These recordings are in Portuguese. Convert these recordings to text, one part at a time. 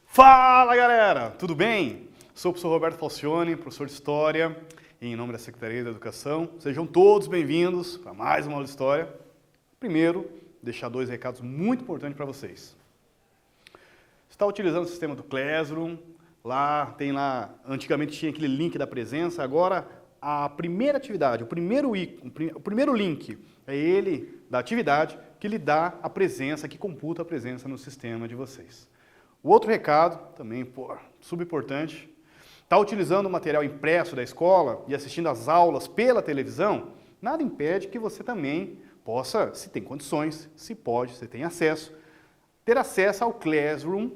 Fala galera, tudo bem? Sou o professor Roberto Falcione, professor de História, em nome da Secretaria da Educação. Sejam todos bem-vindos para mais uma aula de História. Primeiro, deixar dois recados muito importantes para vocês. Você está utilizando o sistema do Classroom, antigamente tinha aquele link da presença, agora a primeira atividade, o primeiro link é ele da atividade que lhe dá a presença, que computa a presença no sistema de vocês. O outro recado, também subimportante, está utilizando o material impresso da escola e assistindo às aulas pela televisão, nada impede que você também possa, se tem condições, se pode, se tem acesso, ter acesso ao Classroom.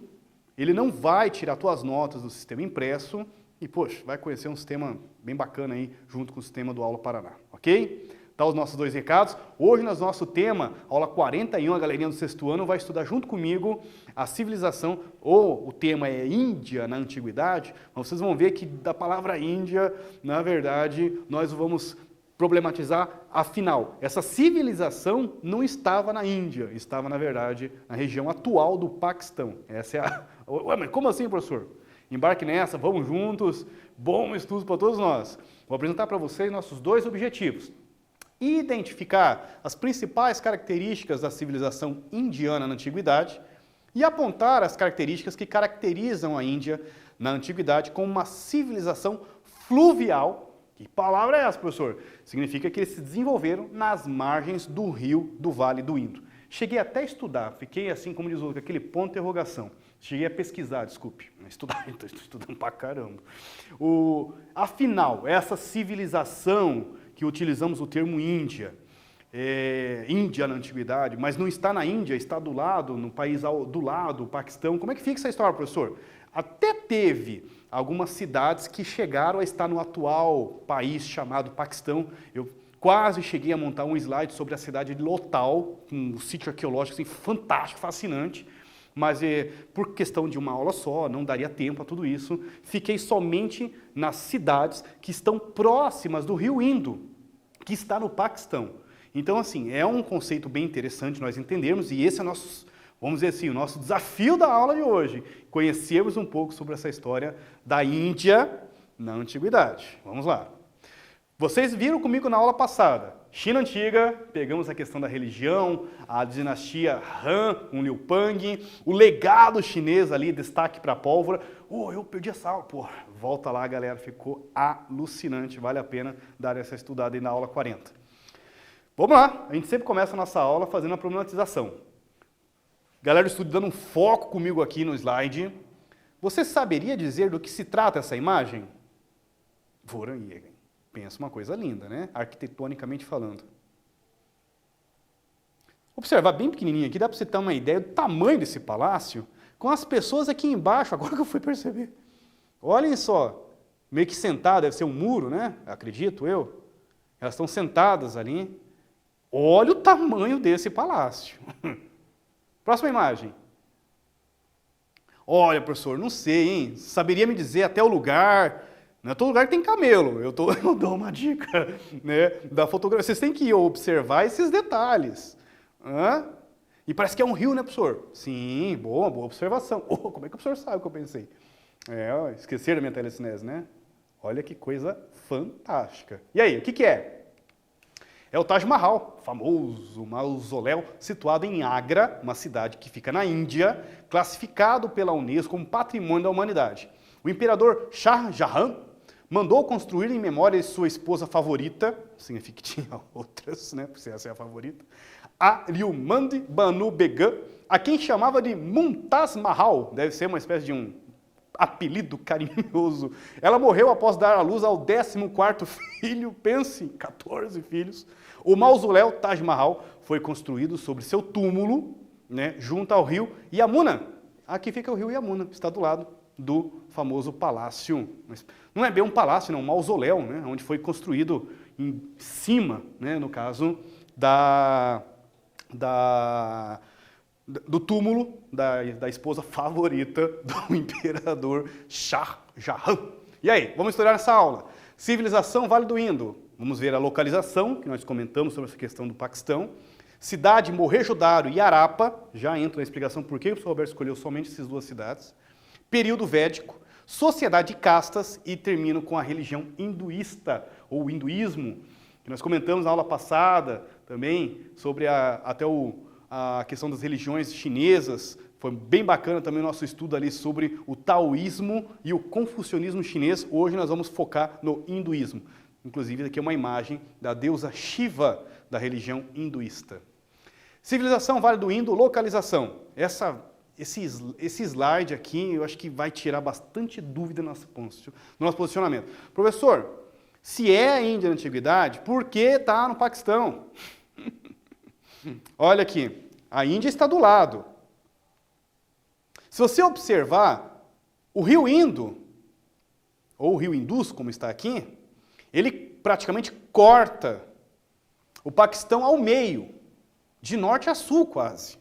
Ele não vai tirar suas notas do sistema impresso e, poxa, vai conhecer um sistema bem bacana aí, junto com o sistema do Aula Paraná, ok? Tá os nossos dois recados. Hoje, no nosso tema, aula 41, a galerinha do sexto ano vai estudar junto comigo a civilização, ou o tema é Índia na Antiguidade, mas vocês vão ver que da palavra Índia, na verdade, nós vamos problematizar, afinal, essa civilização não estava na Índia, estava, na verdade, na região atual do Paquistão. Essa é a... Ué, mas como assim, professor? Embarque nessa, vamos juntos, bom estudo para todos nós. Vou apresentar para vocês nossos dois objetivos. Identificar as principais características da civilização indiana na Antiguidade e apontar as características que caracterizam a Índia na Antiguidade como uma civilização fluvial. Que palavra é essa, professor? Significa que eles se desenvolveram nas margens do rio do Vale do Indo. Cheguei até a estudar, fiquei assim, como diz o outro, aquele ponto de interrogação. Cheguei a pesquisar, desculpe, estudar, estou estudando pra caramba. Afinal, essa civilização que utilizamos o termo Índia, Índia na Antiguidade, mas não está na Índia, está do lado, no país do lado, o Paquistão. Como é que fica essa história, professor? Até teve algumas cidades que chegaram a estar no atual país chamado Paquistão. Eu quase cheguei a montar um slide sobre a cidade de Lothal, um sítio arqueológico assim, fantástico, fascinante, mas por questão de uma aula só, não daria tempo a tudo isso. Fiquei somente nas cidades que estão próximas do rio Indo, que está no Paquistão. Então, assim, é um conceito bem interessante nós entendermos, e esse é nosso, vamos dizer assim, o nosso desafio da aula de hoje, conhecermos um pouco sobre essa história da Índia na Antiguidade. Vamos lá. Vocês viram comigo na aula passada, China Antiga, pegamos a questão da religião, a dinastia Han, com Liu Pang, o legado chinês ali, destaque para a pólvora. Eu perdi essa aula. Volta lá, galera, ficou alucinante, vale a pena dar essa estudada aí na aula 40. Vamos lá, a gente sempre começa a nossa aula fazendo a problematização. Galera, estudando um foco comigo aqui no slide. Você saberia dizer do que se trata essa imagem? Voranhega. Pensa uma coisa linda, né? Arquitetonicamente falando. Observar bem pequenininho aqui, dá para você ter uma ideia do tamanho desse palácio, com as pessoas aqui embaixo, agora que eu fui perceber. Olhem só, meio que sentado, deve ser um muro, né? Acredito eu. Elas estão sentadas ali. Olha o tamanho desse palácio. Próxima imagem. Olha, professor, não sei, hein? Saberia me dizer até o lugar... Não é todo lugar que tem camelo, eu dou uma dica, né, da fotografia. Vocês têm que observar esses detalhes. E parece que é um rio, né, professor? Sim, boa observação. Como é que o professor sabe o que eu pensei? Esqueceram da minha telecinese, né? Olha que coisa fantástica. E aí, o que é? É o Taj Mahal, famoso mausoléu situado em Agra, uma cidade que fica na Índia, classificado pela Unesco como Patrimônio da Humanidade. O imperador Shah Jahan mandou construir em memória de sua esposa favorita, significa que tinha outras, né, porque essa é a favorita, a Liumand Banu Begum, a quem chamava de Mumtaz Mahal, deve ser uma espécie de um apelido carinhoso. Ela morreu após dar à luz ao 14º filho, pense, 14 filhos. O mausoléu Taj Mahal foi construído sobre seu túmulo, né, junto ao rio Yamuna. Aqui fica o rio Yamuna, está do lado do famoso palácio. Não é bem um palácio, não, um mausoléu, né, onde foi construído em cima, né, no caso, do túmulo da esposa favorita do imperador Shah Jahan. E aí, vamos estudar nessa aula. Civilização Vale do Indo. Vamos ver a localização, que nós comentamos sobre essa questão do Paquistão. Cidade Mohenjo-Daro e Harappa, já entra na explicação por que o professor Roberto escolheu somente essas duas cidades. Período védico, sociedade de castas e termino com a religião hinduísta, ou hinduísmo, que nós comentamos na aula passada também sobre a questão das religiões chinesas. Foi bem bacana também o nosso estudo ali sobre o taoísmo e o confucionismo chinês. Hoje nós vamos focar no hinduísmo. Inclusive, aqui é uma imagem da deusa Shiva, da religião hinduísta. Civilização Vale do Indo, localização. Esse slide aqui, eu acho que vai tirar bastante dúvida no nosso posicionamento. Professor, se é a Índia na antiguidade, por que está no Paquistão? Olha aqui, a Índia está do lado. Se você observar, o rio Indo, ou o rio Indus, como está aqui, ele praticamente corta o Paquistão ao meio, de norte a sul quase.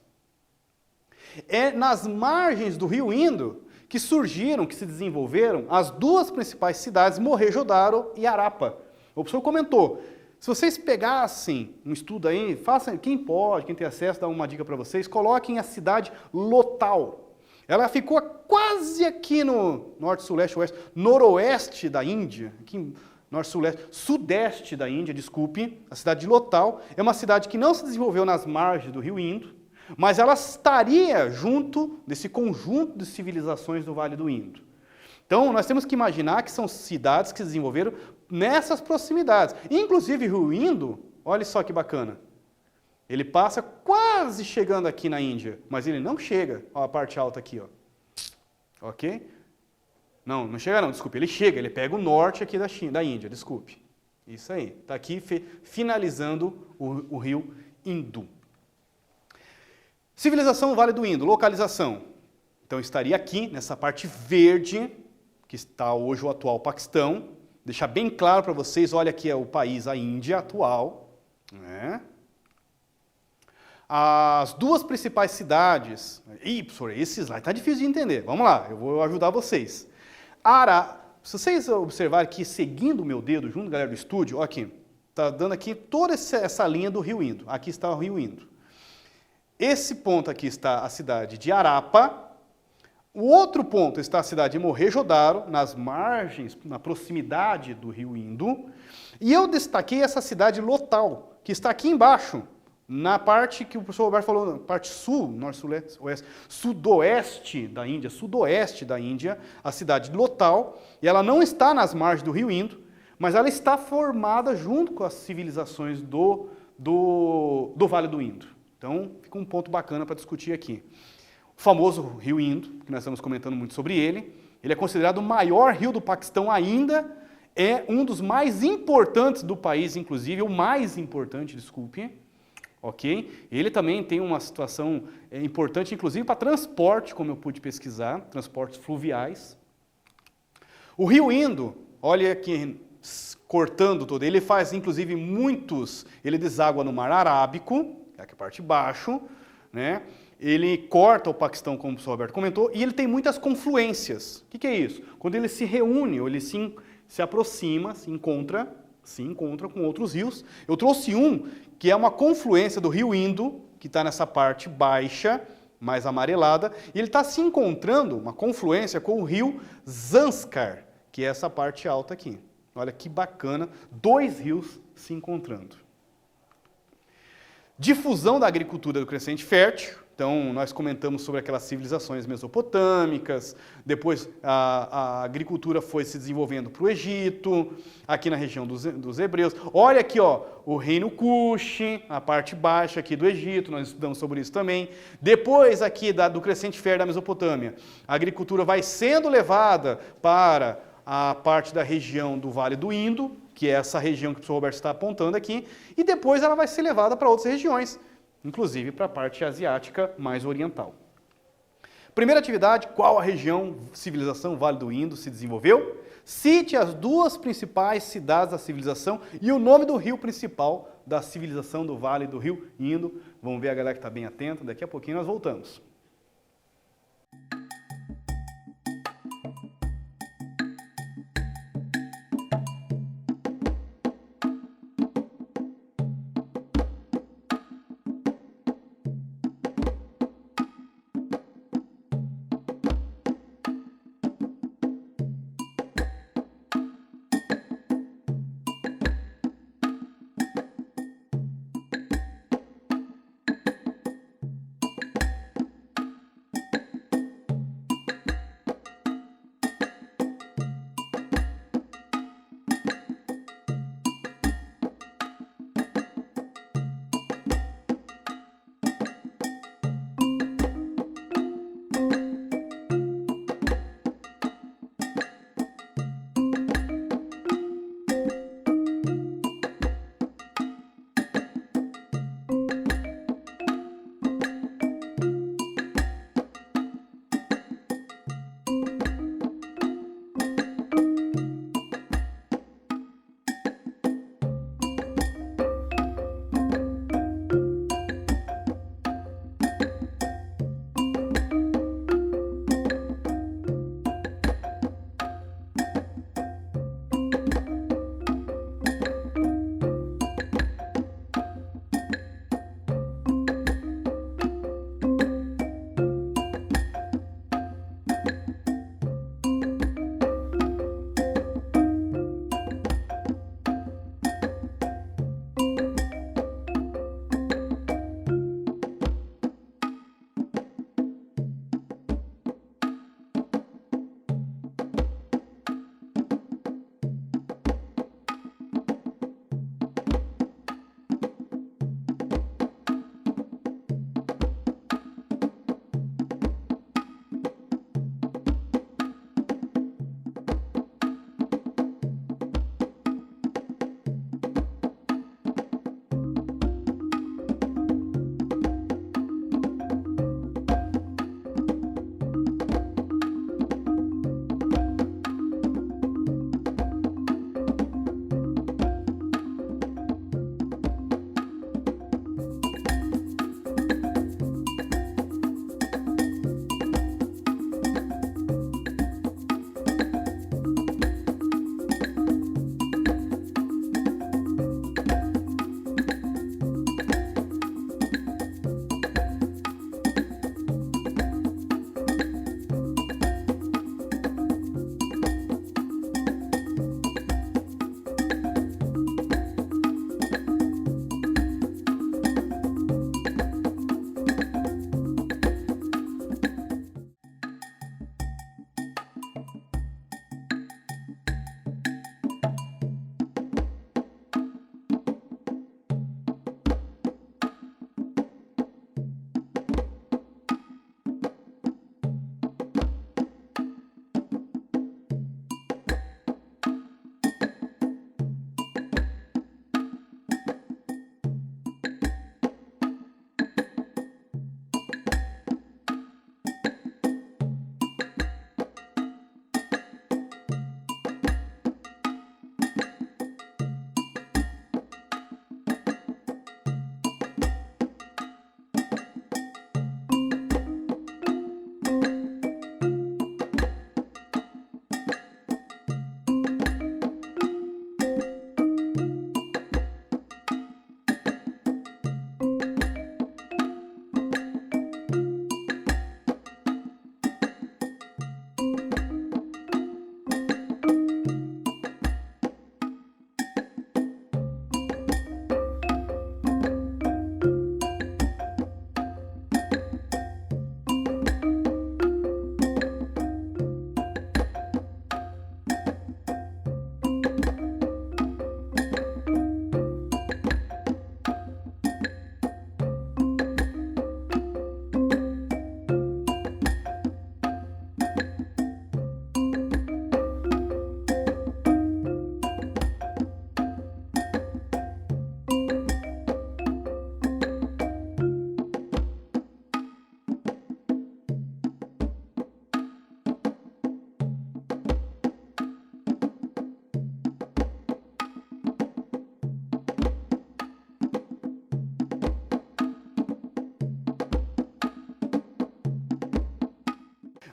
É nas margens do rio Indo que surgiram, que se desenvolveram as duas principais cidades, Mohenjo-Daro e Harappa. O professor comentou, se vocês pegassem um estudo aí, façam, quem pode, quem tem acesso, dá uma dica para vocês, coloquem a cidade Lothal. Ela ficou quase aqui no norte, sul, leste, oeste, noroeste da Índia, aqui norte, sul, leste, sudeste da Índia, desculpe, a cidade de Lothal. É uma cidade que não se desenvolveu nas margens do rio Indo, mas ela estaria junto desse conjunto de civilizações do Vale do Indo. Então, nós temos que imaginar que são cidades que se desenvolveram nessas proximidades. Inclusive, o rio Indo, olha só que bacana, ele passa quase chegando aqui na Índia, mas ele não chega, ó, a parte alta aqui, ó. Ok? Não chega não, desculpe, ele chega, ele pega o norte aqui da Índia, desculpe. Isso aí, está aqui finalizando o rio Indo. Civilização Vale do Indo, localização. Então estaria aqui, nessa parte verde, que está hoje o atual Paquistão. Deixar bem claro para vocês, olha aqui é o país, a Índia atual, né? As duas principais cidades... Ih, professor, esse slide está difícil de entender. Vamos lá, eu vou ajudar vocês. Se vocês observarem aqui, seguindo o meu dedo, junto, galera do estúdio, ó aqui, está dando aqui toda essa linha do rio Indo. Aqui está o rio Indo. Esse ponto aqui está a cidade de Harappa. O outro ponto está a cidade de Mohenjo-Daro, nas margens, na proximidade do rio Indo. E eu destaquei essa cidade Lothal, que está aqui embaixo, na parte que o professor Roberto falou, parte sul, norte, sul, oeste, sudoeste da Índia, a cidade de Lothal, e ela não está nas margens do rio Indo, mas ela está formada junto com as civilizações do Vale do Indo. Então, fica um ponto bacana para discutir aqui. O famoso rio Indo, que nós estamos comentando muito sobre ele é considerado o maior rio do Paquistão ainda, é um dos mais importantes do país, inclusive, o mais importante, desculpe, ok? Ele também tem uma situação importante, inclusive, para transporte, como eu pude pesquisar, transportes fluviais. O rio Indo, olha aqui, cortando todo, ele faz, inclusive, ele deságua no Mar Arábico, que é a parte de baixo, né? Ele corta o Paquistão, como o professor Roberto comentou, e ele tem muitas confluências. O que é isso? Quando ele se reúne, ou ele se aproxima, se encontra com outros rios. Eu trouxe um que é uma confluência do rio Indo, que está nessa parte baixa, mais amarelada, e ele está se encontrando, uma confluência com o rio Zanskar, que é essa parte alta aqui. Olha que bacana, dois rios se encontrando. Difusão da agricultura do crescente fértil. Então, nós comentamos sobre aquelas civilizações mesopotâmicas, depois a agricultura foi se desenvolvendo para o Egito, aqui na região dos hebreus. Olha aqui, ó, o reino Kush, a parte baixa aqui do Egito, nós estudamos sobre isso também. Depois aqui do crescente fértil da Mesopotâmia, a agricultura vai sendo levada para a parte da região do Vale do Indo, que é essa região que o professor Roberto está apontando aqui, e depois ela vai ser levada para outras regiões, inclusive para a parte asiática mais oriental. Primeira atividade, qual a região, civilização Vale do Indo se desenvolveu? Cite as duas principais cidades da civilização e o nome do rio principal da civilização do Vale do Rio Indo. Vamos ver a galera que está bem atenta, daqui a pouquinho nós voltamos.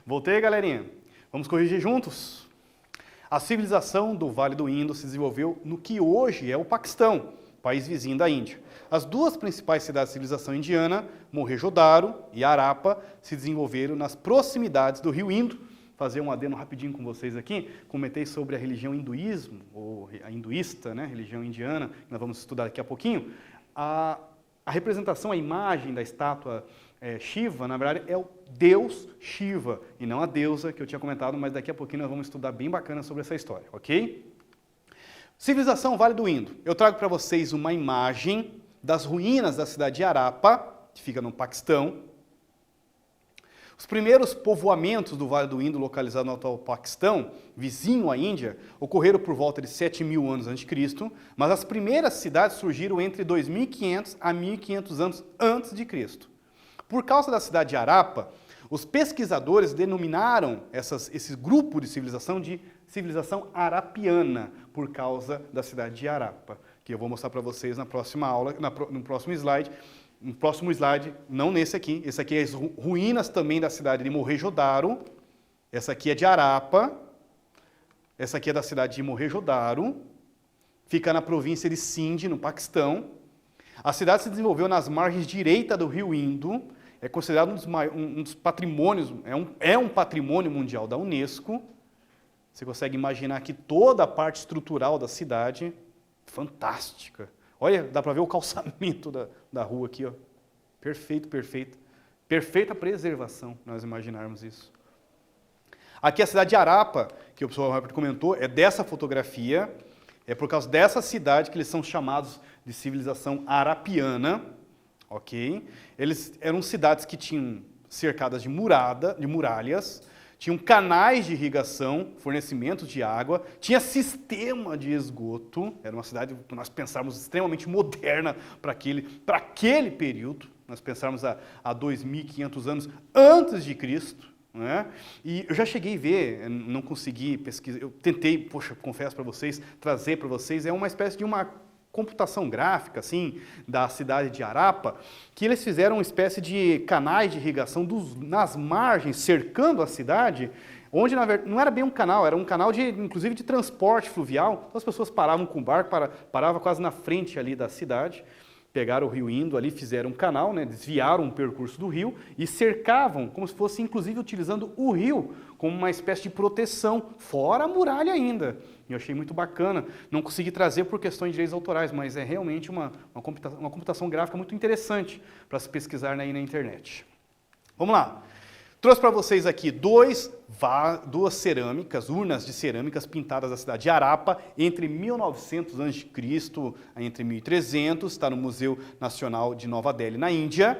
Voltei, galerinha. Vamos corrigir juntos? A civilização do Vale do Indo se desenvolveu no que hoje é o Paquistão, país vizinho da Índia. As duas principais cidades da civilização indiana, Mohenjo-daro e Harappa, se desenvolveram nas proximidades do rio Indo. Fazer um adendo rapidinho com vocês aqui, comentei sobre a religião hinduísmo, ou a hinduísta, né, religião indiana, que nós vamos estudar daqui a pouquinho. A representação, a imagem da estátua Shiva, na verdade, é o deus Shiva, e não a deusa que eu tinha comentado, mas daqui a pouquinho nós vamos estudar bem bacana sobre essa história, ok? Civilização Vale do Indo. Eu trago para vocês uma imagem das ruínas da cidade de Harappa, que fica no Paquistão. Os primeiros povoamentos do Vale do Indo, localizado no atual Paquistão, vizinho à Índia, ocorreram por volta de 7.000 anos a.C., mas as primeiras cidades surgiram entre 2.500 a 1.500 anos antes de Cristo. Por causa da cidade de Harappa, os pesquisadores denominaram esse grupo de civilização de civilização harapiana, por causa da cidade de Harappa, que eu vou mostrar para vocês na próxima aula, no próximo slide. No próximo slide, não nesse aqui, esse aqui é as ruínas também da cidade de Mohenjo-daro, essa aqui é de Harappa, essa aqui é da cidade de Mohenjo-daro, fica na província de Sindh, no Paquistão. A cidade se desenvolveu nas margens direitas do rio Indo, é considerado um dos patrimônios, é um patrimônio mundial da Unesco. Você consegue imaginar aqui toda a parte estrutural da cidade, fantástica. Olha, dá para ver o calçamento da rua aqui, ó. Perfeito, perfeito. Perfeita preservação, nós imaginarmos isso. Aqui a cidade de Harappa, que o professor Robert comentou, é dessa fotografia, é por causa dessa cidade que eles são chamados de civilização harapiana, ok? Eles eram cidades que tinham cercadas de muralhas, tinham canais de irrigação, fornecimento de água, tinha sistema de esgoto, era uma cidade que nós pensávamos extremamente moderna para aquele período, nós pensávamos há 2.500 anos antes de Cristo, né? E eu já cheguei a ver, não consegui pesquisar, eu tentei, confesso para vocês, trazer para vocês, é uma espécie de uma computação gráfica, assim, da cidade de Harappa, que eles fizeram uma espécie de canais de irrigação nas margens, cercando a cidade, onde, na verdade, não era bem um canal, era um canal, inclusive, de transporte fluvial. Então, as pessoas paravam com o barco, paravam quase na frente ali da cidade, pegaram o rio Indo ali, fizeram um canal, né, desviaram o percurso do rio e cercavam, como se fosse, inclusive, utilizando o rio como uma espécie de proteção, fora a muralha ainda. E eu achei muito bacana. Não consegui trazer por questões de direitos autorais, mas é realmente uma computação gráfica muito interessante para se pesquisar aí na internet. Vamos lá. Trouxe para vocês aqui duas cerâmicas, urnas de cerâmicas pintadas da cidade de Harappa entre 1900 a.C. entre 1300, está no Museu Nacional de Nova Delhi, na Índia.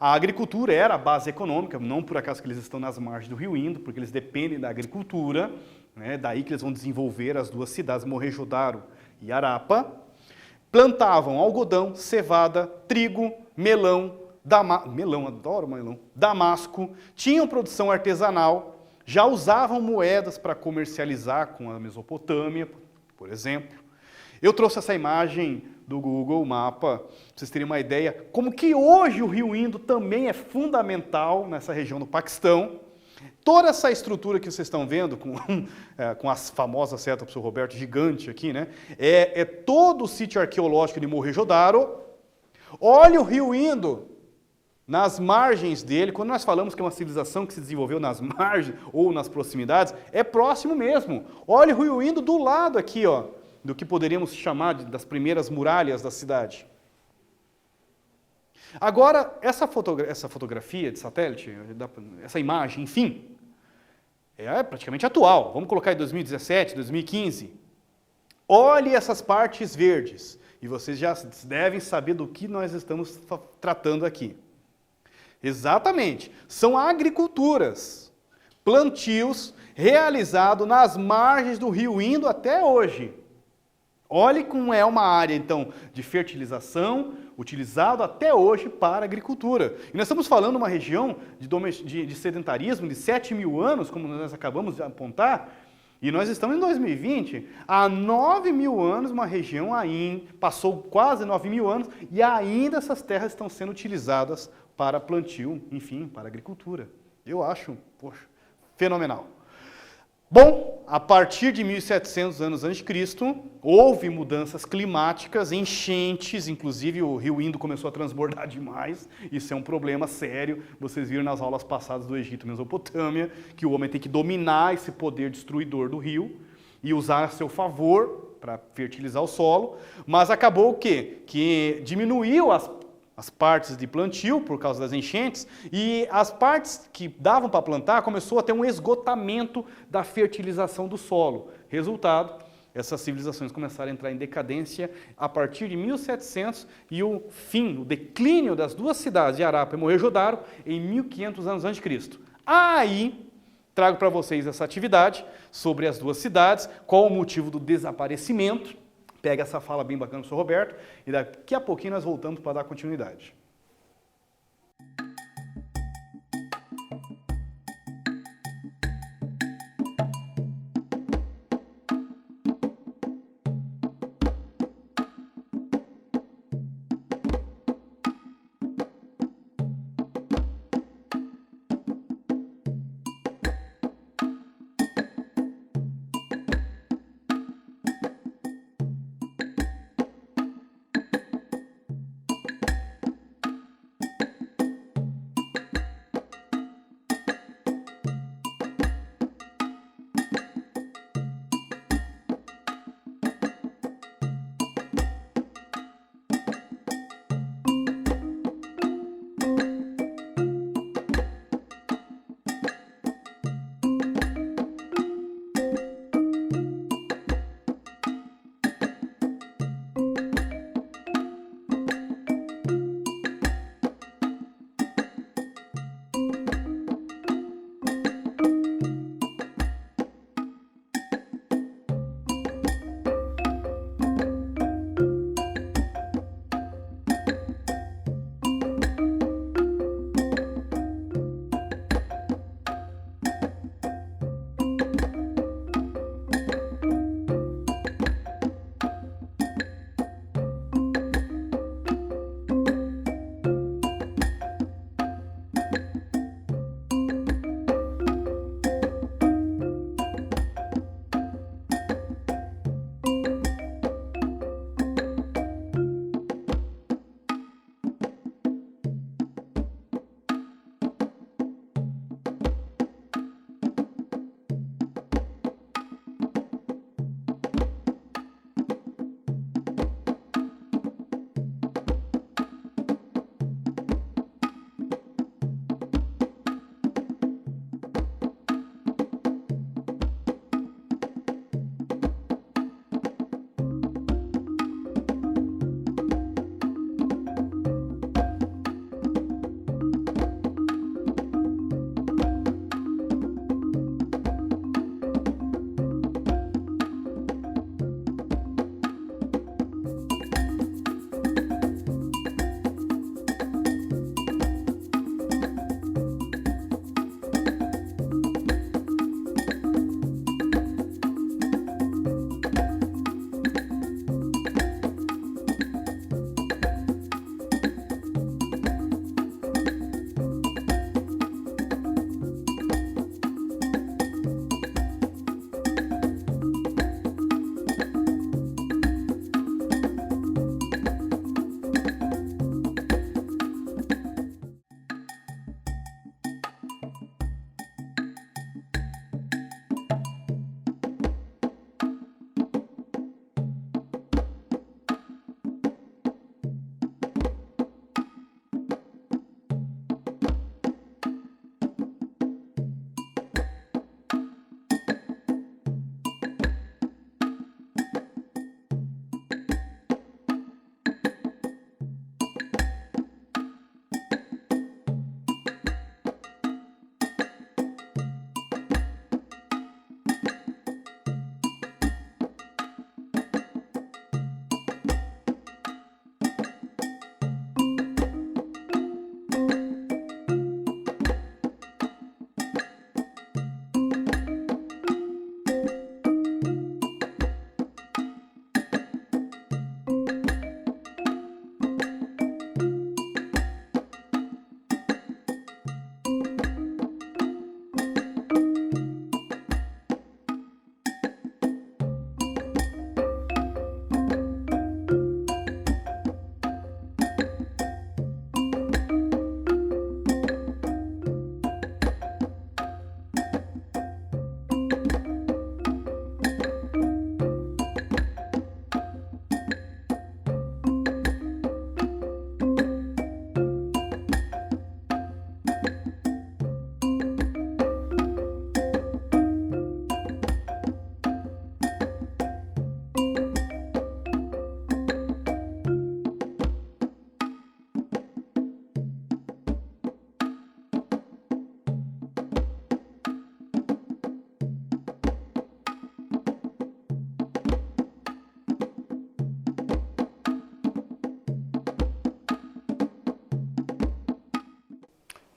A agricultura era a base econômica, não por acaso que eles estão nas margens do rio Indo, porque eles dependem da agricultura, né? Daí que eles vão desenvolver as duas cidades, Mohenjo-daro e Harappa. Plantavam algodão, cevada, trigo, melão, adoro melão, damasco, tinham produção artesanal, já usavam moedas para comercializar com a Mesopotâmia, por exemplo. Eu trouxe essa imagem do Google Mapa, para vocês terem uma ideia, como que hoje o rio Indo também é fundamental nessa região do Paquistão. Toda essa estrutura que vocês estão vendo, com as famosas setas do professor Roberto, gigante aqui, né? É todo o sítio arqueológico de Mohenjo-daro. Olha o rio Indo nas margens dele. Quando nós falamos que é uma civilização que se desenvolveu nas margens ou nas proximidades, é próximo mesmo. Olha o rio Indo do lado aqui, ó, do que poderíamos chamar das primeiras muralhas da cidade. Agora, essa fotografia de satélite, essa imagem, enfim, é praticamente atual. Vamos colocar em 2017, 2015. Olhe essas partes verdes. E vocês já devem saber do que nós estamos tratando aqui. Exatamente. São agriculturas, plantios realizados nas margens do rio Indo até hoje. Olhe como é uma área, então, de fertilização, utilizado até hoje para a agricultura. E nós estamos falando de uma região de sedentarismo de 7.000 anos, como nós acabamos de apontar, e nós estamos em 2020. Há 9.000 anos, uma região ainda, passou quase 9.000 anos, e ainda essas terras estão sendo utilizadas para plantio, enfim, para a agricultura. Eu acho, Fenomenal. Bom, a partir de 1700 anos antes de Cristo, houve mudanças climáticas, enchentes, inclusive o rio Indo começou a transbordar demais. Isso é um problema sério. Vocês viram nas aulas passadas do Egito e Mesopotâmia que o homem tem que dominar esse poder destruidor do rio e usar a seu favor para fertilizar o solo. Mas acabou o quê? Que diminuiu as partes de plantio por causa das enchentes e as partes que davam para plantar começou a ter um esgotamento da fertilização do solo. Resultado, essas civilizações começaram a entrar em decadência a partir de 1700 e o fim, o declínio das duas cidades de Harappa e Mohenjo-Daro em 1500 anos antes de Cristo. Aí, trago para vocês essa atividade sobre as duas cidades, qual o motivo do desaparecimento. Pega essa fala bem bacana do Sr. Roberto e daqui a pouquinho nós voltamos para dar continuidade.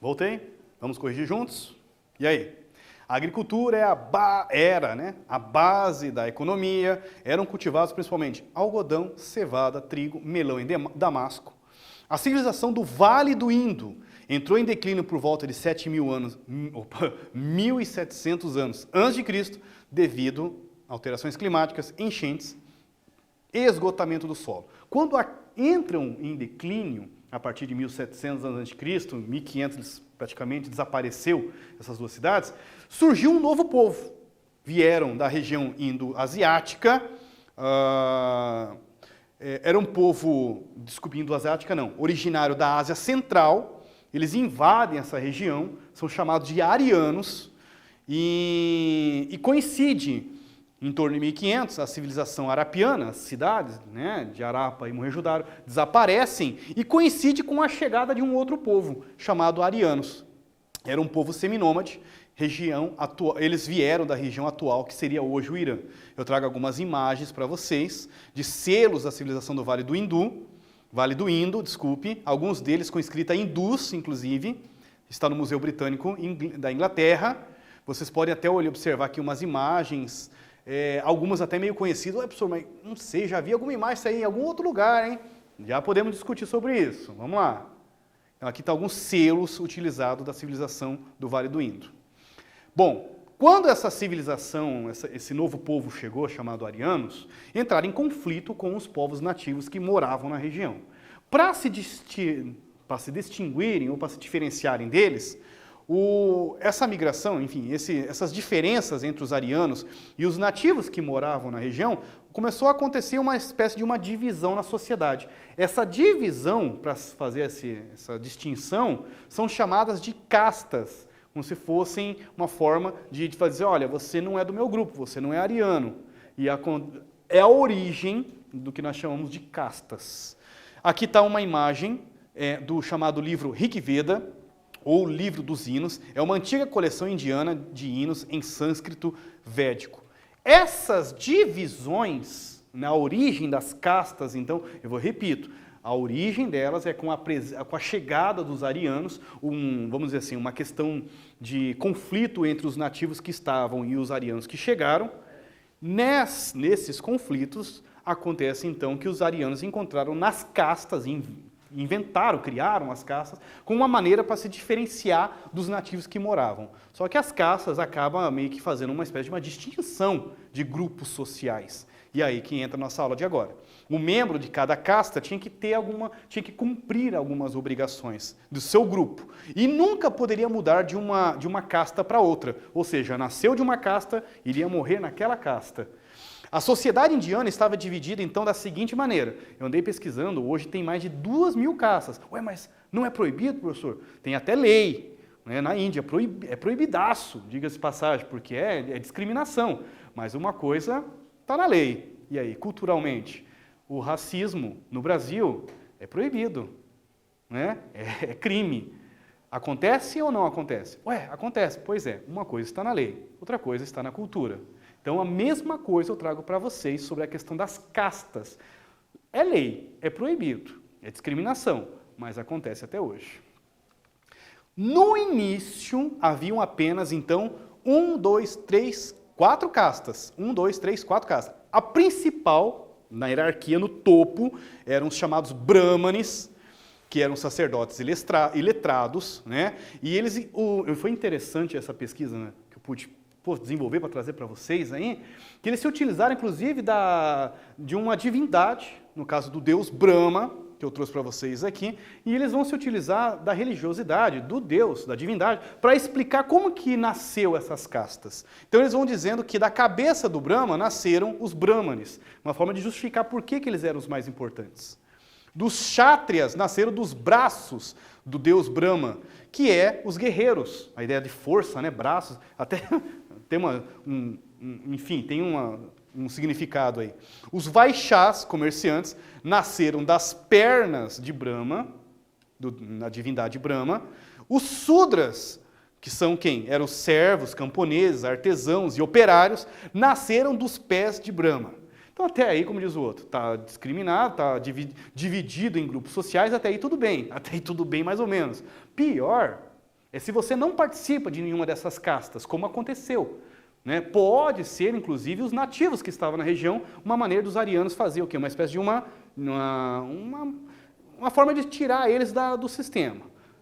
Voltei? Vamos corrigir juntos? E aí? A agricultura era a base da economia, eram cultivados principalmente algodão, cevada, trigo, melão em Damasco. A civilização do Vale do Indo entrou em declínio por volta de 1.700 anos antes de Cristo, devido a alterações climáticas, enchentes e esgotamento do solo. Quando entram em declínio, a partir de 1.700 anos a.C., 1.500 praticamente desapareceu essas duas cidades, surgiu um novo povo. Vieram da região indo-asiática, era um povo, desculpe, indo-asiática não, originário da Ásia Central, eles invadem essa região, são chamados de arianos, e coincide em torno de 1500, a civilização arapiana, as cidades de Harappa e Mohenjo-Daro, desaparecem e coincide com a chegada de um outro povo, chamado arianos. Era um povo seminômade, eles vieram da região atual, que seria hoje o Irã. Eu trago algumas imagens para vocês, de selos da civilização do Vale do Indo, alguns deles com escrita hindus, inclusive, está no Museu Britânico da Inglaterra. Vocês podem até observar aqui umas imagens, algumas até meio conhecidas. Ué, professor, mas não sei, já vi alguma imagem aí em algum outro lugar, hein? Já podemos discutir sobre isso. Vamos lá. Então, aqui estão alguns selos utilizados da civilização do Vale do Indo. Bom, quando essa civilização, esse novo povo chegou, chamado arianos, entraram em conflito com os povos nativos que moravam na região. Para se distinguirem ou para se diferenciarem deles, essa migração, enfim, essas diferenças entre os arianos e os nativos que moravam na região, começou a acontecer uma espécie de uma divisão na sociedade. Essa divisão, para fazer essa distinção, são chamadas de castas, como se fossem uma forma de dizer, olha, você não é do meu grupo, você não é ariano. E é a origem do que nós chamamos de castas. Aqui está uma imagem do chamado livro Rig Veda, ou Livro dos Hinos, é uma antiga coleção indiana de hinos em sânscrito védico. Essas divisões, na origem das castas, então, eu repito, a origem delas é com a chegada dos arianos, vamos dizer assim, uma questão de conflito entre os nativos que estavam e os arianos que chegaram. Nesses conflitos, acontece então que os arianos encontraram nas castas, criaram as castas, com uma maneira para se diferenciar dos nativos que moravam. Só que as castas acabam meio que fazendo uma espécie de uma distinção de grupos sociais. E aí que entra a nossa aula de agora. O membro de cada casta tinha que cumprir algumas obrigações do seu grupo. E nunca poderia mudar de uma casta para outra. Ou seja, nasceu de uma casta, iria morrer naquela casta. A sociedade indiana estava dividida, então, da seguinte maneira. Eu andei pesquisando, hoje tem mais de 2.000 castas. Ué, mas não é proibido, professor? Tem até lei. Na Índia, é proibidaço, diga-se de passagem, porque é discriminação. Mas uma coisa está na lei. E aí, culturalmente? O racismo no Brasil é proibido. É crime. Acontece ou não acontece? Ué, acontece. Pois é, uma coisa está na lei, outra coisa está na cultura. Então, a mesma coisa eu trago para vocês sobre a questão das castas. É lei, é proibido, é discriminação, mas acontece até hoje. No início, haviam apenas, então, 4 castas. 4 castas. A principal, na hierarquia, no topo, eram os chamados brahmanes, que eram sacerdotes iletrados, E foi interessante essa pesquisa, que eu pude desenvolver para trazer para vocês aí, que eles se utilizaram, inclusive, de uma divindade, no caso do deus Brahma, que eu trouxe para vocês aqui, e eles vão se utilizar da religiosidade, do deus, da divindade, para explicar como que nasceu essas castas. Então eles vão dizendo que da cabeça do Brahma nasceram os brahmanes, uma forma de justificar por que eles eram os mais importantes. Dos kshatriyas nasceram dos braços do deus Brahma, que é os guerreiros, a ideia de força, braços, até tem um significado aí. Os vaixás, comerciantes, nasceram das pernas de Brahma, da divindade Brahma. Os sudras, que são quem? Eram servos, camponeses, artesãos e operários, nasceram dos pés de Brahma. Então até aí, como diz o outro, está discriminado, está dividido em grupos sociais, até aí tudo bem mais ou menos. Pior É se você não participa de nenhuma dessas castas, como aconteceu. Né? Pode ser, inclusive, os nativos que estavam na região, uma maneira dos arianos fazer o quê? Uma espécie de uma forma de tirar eles do sistema.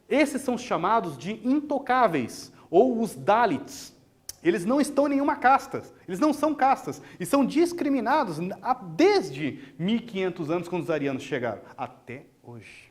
Esses são chamados de intocáveis, ou os Dalits. Eles não estão em nenhuma casta, eles não são castas, e são discriminados desde 1500 anos, quando os arianos chegaram, até hoje.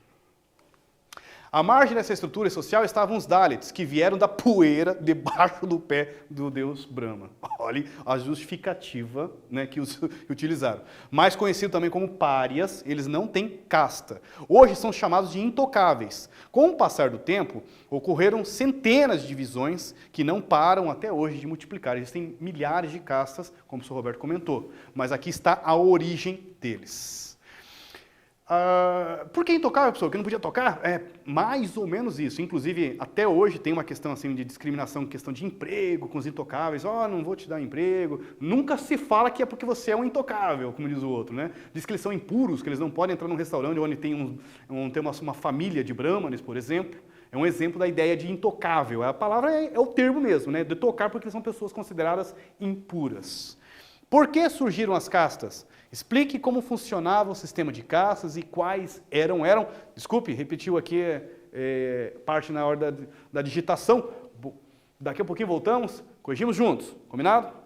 À margem dessa estrutura social estavam os Dalits, que vieram da poeira debaixo do pé do deus Brahma. Olha a justificativa, né, que utilizaram. Mais conhecido também como párias, eles não têm casta. Hoje são chamados de intocáveis. Com o passar do tempo, ocorreram centenas de divisões que não param até hoje de multiplicar. Existem milhares de castas, como o Sr. Roberto comentou. Mas aqui está a origem deles. Por que intocável, pessoal? Que não podia tocar? É mais ou menos isso. Inclusive, até hoje tem uma questão assim de discriminação, questão de emprego com os intocáveis. Não vou te dar emprego. Nunca se fala que é porque você é um intocável, como diz o outro, né? Diz que eles são impuros, que eles não podem entrar num restaurante onde tem uma família de brahmanes, por exemplo. É um exemplo da ideia de intocável. A palavra é o termo mesmo, né? De tocar, porque são pessoas consideradas impuras. Por que surgiram as castas? Explique como funcionava o sistema de castas e quais eram. Desculpe, repetiu aqui parte na hora da digitação. Daqui a pouquinho voltamos, corrigimos juntos, combinado?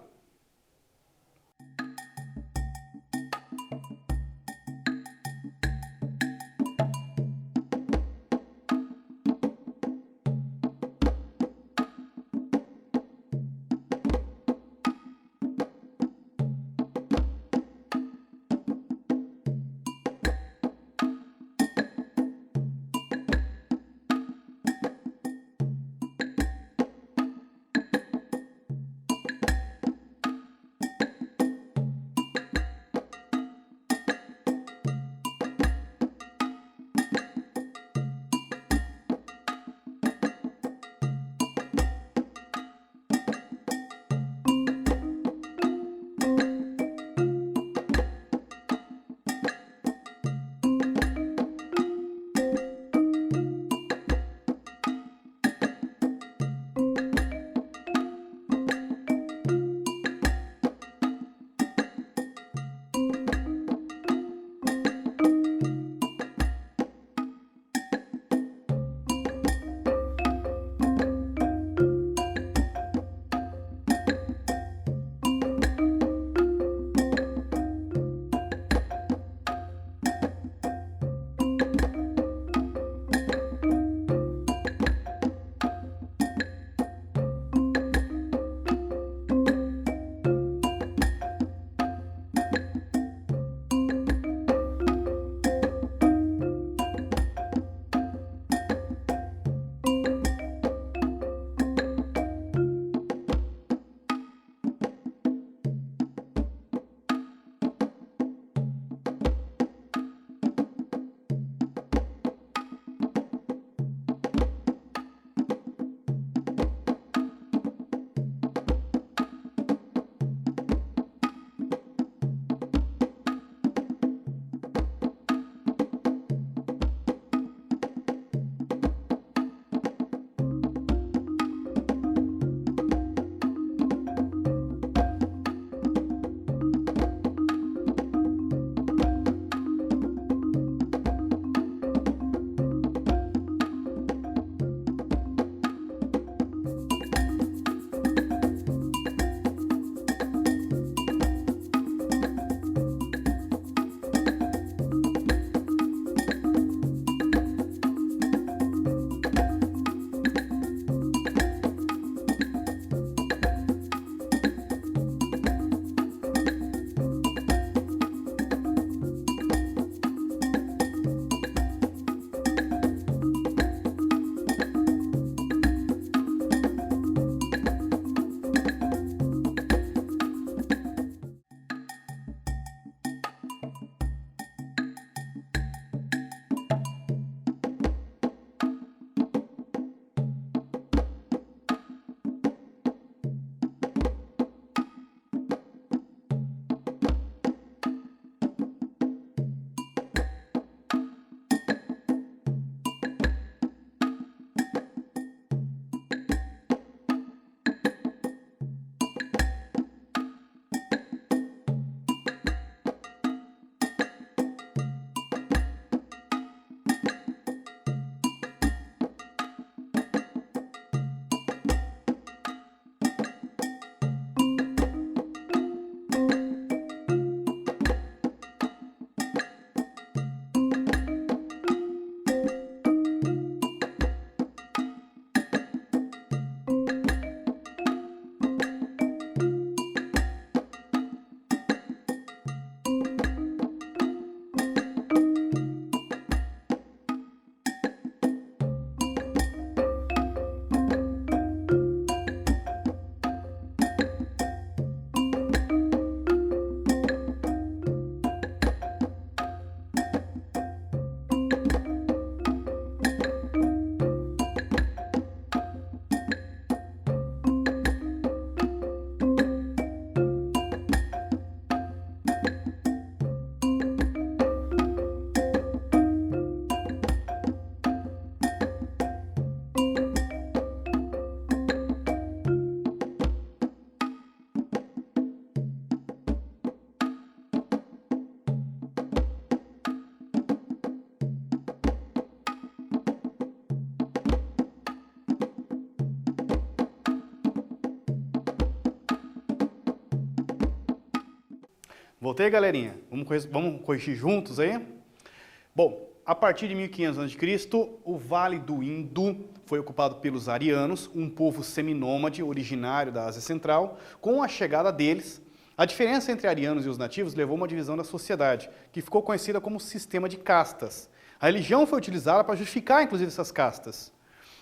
Voltei, galerinha? Vamos corrigir juntos aí? Bom, a partir de 1500 a.C., o Vale do Indo foi ocupado pelos arianos, um povo seminômade originário da Ásia Central. Com a chegada deles, a diferença entre arianos e os nativos levou a uma divisão da sociedade, que ficou conhecida como sistema de castas. A religião foi utilizada para justificar, inclusive, essas castas.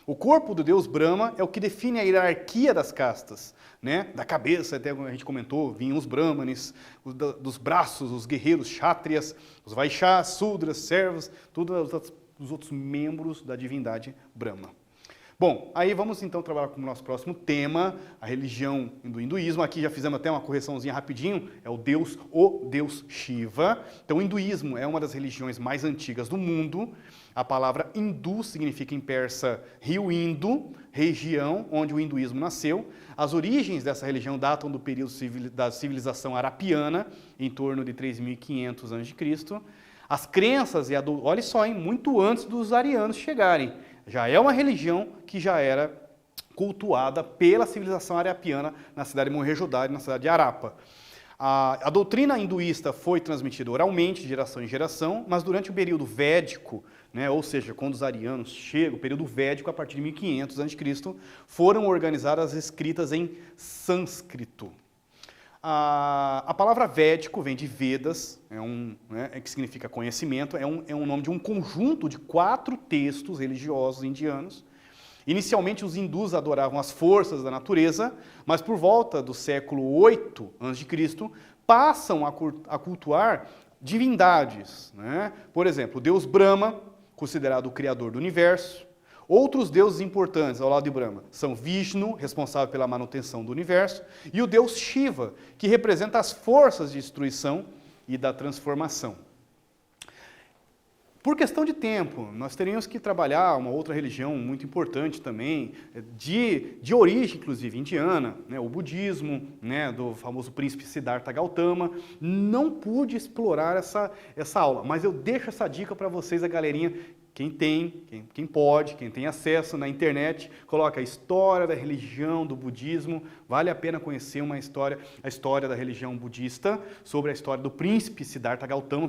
O corpo do deus Brahma é o que define a hierarquia das castas, né? Da cabeça, até como a gente comentou, vinham os brahmanes, dos braços, os guerreiros kshatriyas, os vaixás, sudras, servos, todos os outros membros da divindade Brahma. Bom, aí vamos então trabalhar com o nosso próximo tema, a religião do hinduísmo. Aqui já fizemos até uma correçãozinha rapidinho, é o deus Shiva. Então o hinduísmo é uma das religiões mais antigas do mundo. A palavra hindu significa em persa rio Indo, região onde o hinduísmo nasceu. As origens dessa religião datam do período da civilização arapiana, em torno de 3.500 a.C. As crenças, olha só, hein, muito antes dos arianos chegarem, já é uma religião que já era cultuada pela civilização arapiana na cidade de Mohenjo-Daro, na cidade de Harappa. A doutrina hinduísta foi transmitida oralmente, de geração em geração, mas durante o período védico, né, ou seja, quando os arianos chegam, o período védico, a partir de 1500 a.C., foram organizadas as escritas em sânscrito. A palavra védico vem de Vedas, que significa conhecimento, é um nome de um conjunto de 4 textos religiosos indianos. Inicialmente, os hindus adoravam as forças da natureza, mas por volta do século 8 a.C., passam a cultuar divindades, né? Por exemplo, o deus Brahma, considerado o criador do universo. Outros deuses importantes ao lado de Brahma são Vishnu, responsável pela manutenção do universo, e o deus Shiva, que representa as forças de destruição e da transformação. Por questão de tempo, nós teríamos que trabalhar uma outra religião muito importante também, de origem, inclusive, indiana, né, o budismo, né, do famoso príncipe Siddhartha Gautama. Não pude explorar essa aula, mas eu deixo essa dica para vocês, a galerinha. Quem pode, quem tem acesso na internet, coloca a história da religião, do budismo. Vale a pena conhecer a história da religião budista, sobre a história do príncipe Siddhartha Gautama,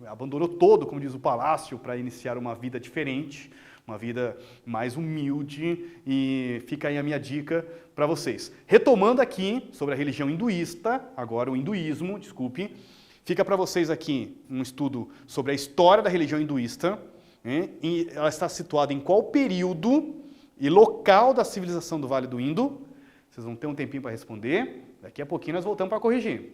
abandonou todo, como diz o palácio, para iniciar uma vida diferente, uma vida mais humilde, e fica aí a minha dica para vocês. Retomando aqui sobre a religião hinduísta, agora o hinduísmo, desculpe, fica para vocês aqui um estudo sobre a história da religião hinduísta. E ela está situada em qual período e local da civilização do Vale do Indo? Vocês vão ter um tempinho para responder. Daqui a pouquinho nós voltamos para corrigir.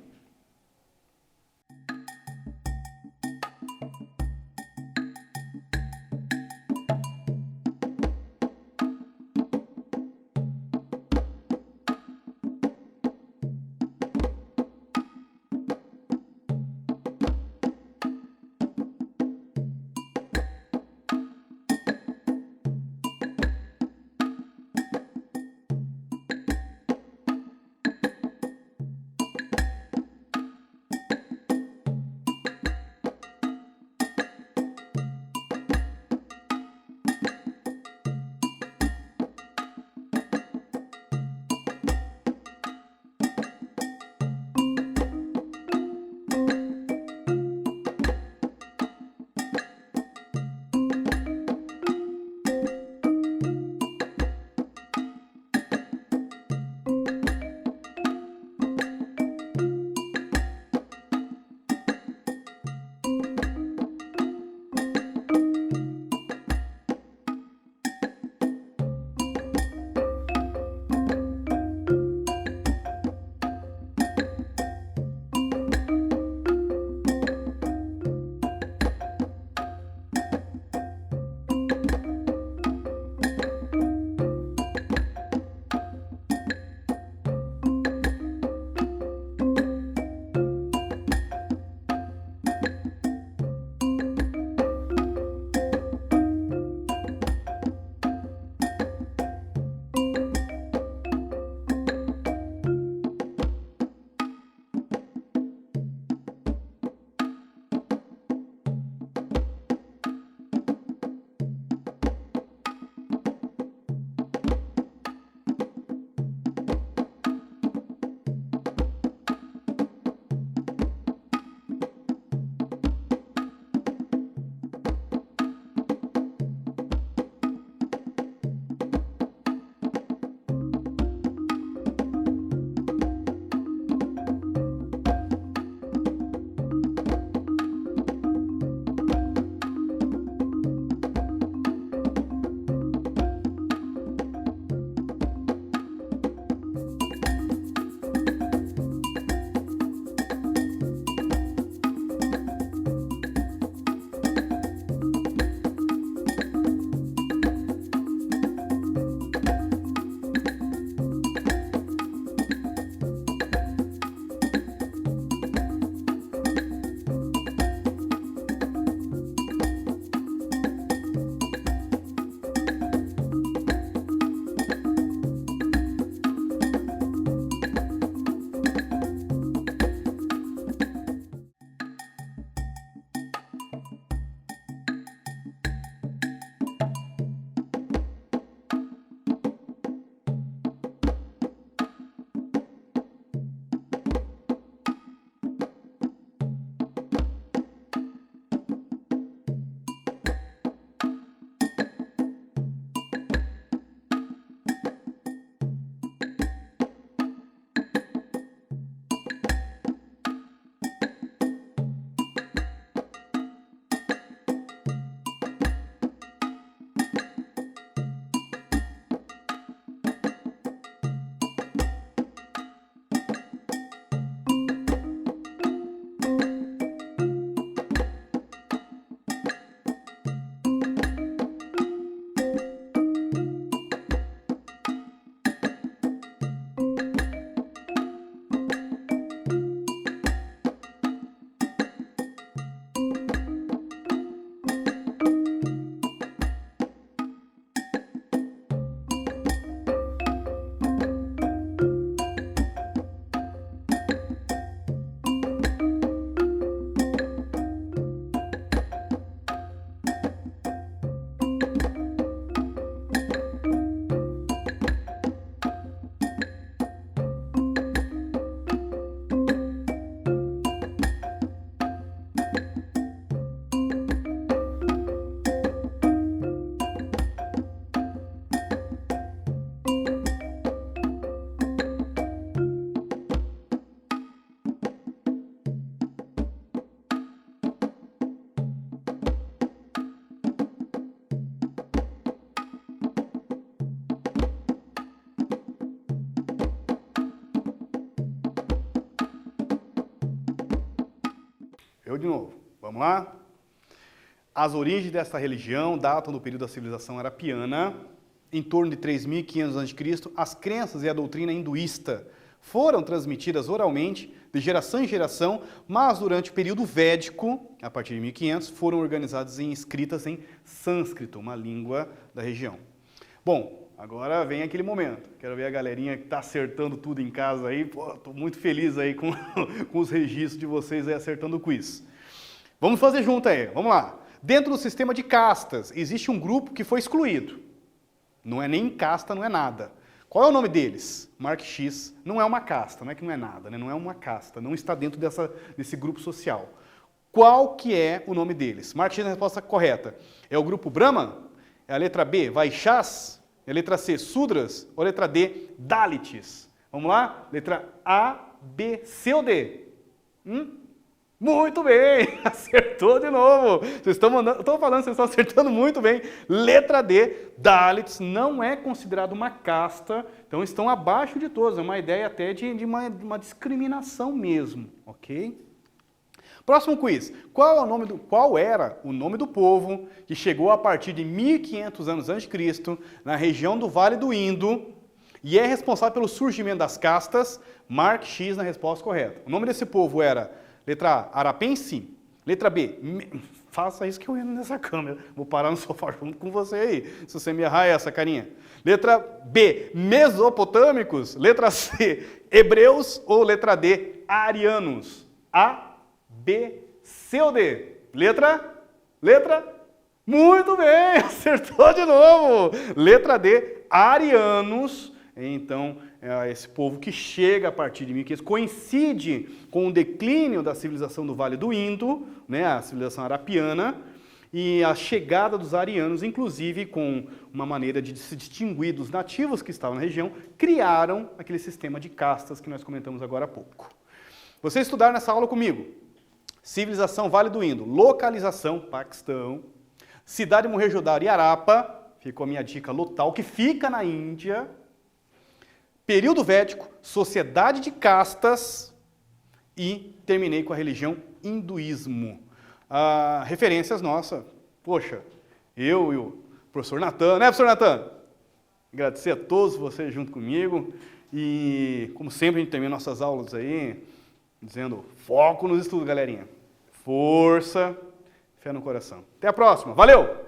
Eu de novo. Vamos lá? As origens desta religião datam do período da civilização arapiana, em torno de 3.500 a.C., as crenças e a doutrina hinduísta foram transmitidas oralmente de geração em geração, mas durante o período védico, a partir de 1500, foram organizadas em escritas em sânscrito, uma língua da região. Bom, agora vem aquele momento. Quero ver a galerinha que está acertando tudo em casa aí. Estou muito feliz aí com os registros de vocês aí acertando o quiz. Vamos fazer junto aí, vamos lá. Dentro do sistema de castas, existe um grupo que foi excluído. Não é nem casta, não é nada. Qual é o nome deles? Mark X não é uma casta, não é que não é nada, né? Não é uma casta, não está dentro desse grupo social. Qual que é o nome deles? Mark X é a resposta correta. É o grupo Brahman? É a letra B, Vaixás? É a letra C, Sudras? Ou a letra D, Dalits? Vamos lá? Letra A, B, C ou D? Muito bem, acertou de novo. Vocês estão mandando, estou falando, vocês estão acertando muito bem. Letra D, Dalits não é considerado uma casta, então estão abaixo de todos. É uma ideia até de uma discriminação mesmo, ok? Próximo quiz. Qual era o nome do povo que chegou a partir de 1500 anos antes de Cristo na região do Vale do Indo e é responsável pelo surgimento das castas? Mark X na resposta correta. O nome desse povo era letra A, Arapense. Letra B, faça isso que eu entro nessa câmera. Vou parar no sofá junto com você aí, se você me errar essa, carinha. Letra B, Mesopotâmicos. Letra C, Hebreus. Ou letra D, Arianos. A, B, C ou D? Letra? Muito bem, acertou de novo. Letra D, Arianos. Então, esse povo que chega a partir de 1500 coincide com o declínio da civilização do Vale do Indo, né, a civilização arapiana, e a chegada dos arianos, inclusive com uma maneira de se distinguir dos nativos que estavam na região, criaram aquele sistema de castas que nós comentamos agora há pouco. Vocês estudaram nessa aula comigo. Civilização Vale do Indo, localização, Paquistão, cidade Mohenjo-Daro e Harappa, ficou a minha dica local, que fica na Índia. Período védico, sociedade de castas e terminei com a religião hinduísmo. Referências nossas, poxa, eu e o professor Natan, né, professor Natan? Agradecer a todos vocês junto comigo e, como sempre, a gente termina nossas aulas aí dizendo foco nos estudos, galerinha. Força, fé no coração. Até a próxima, valeu!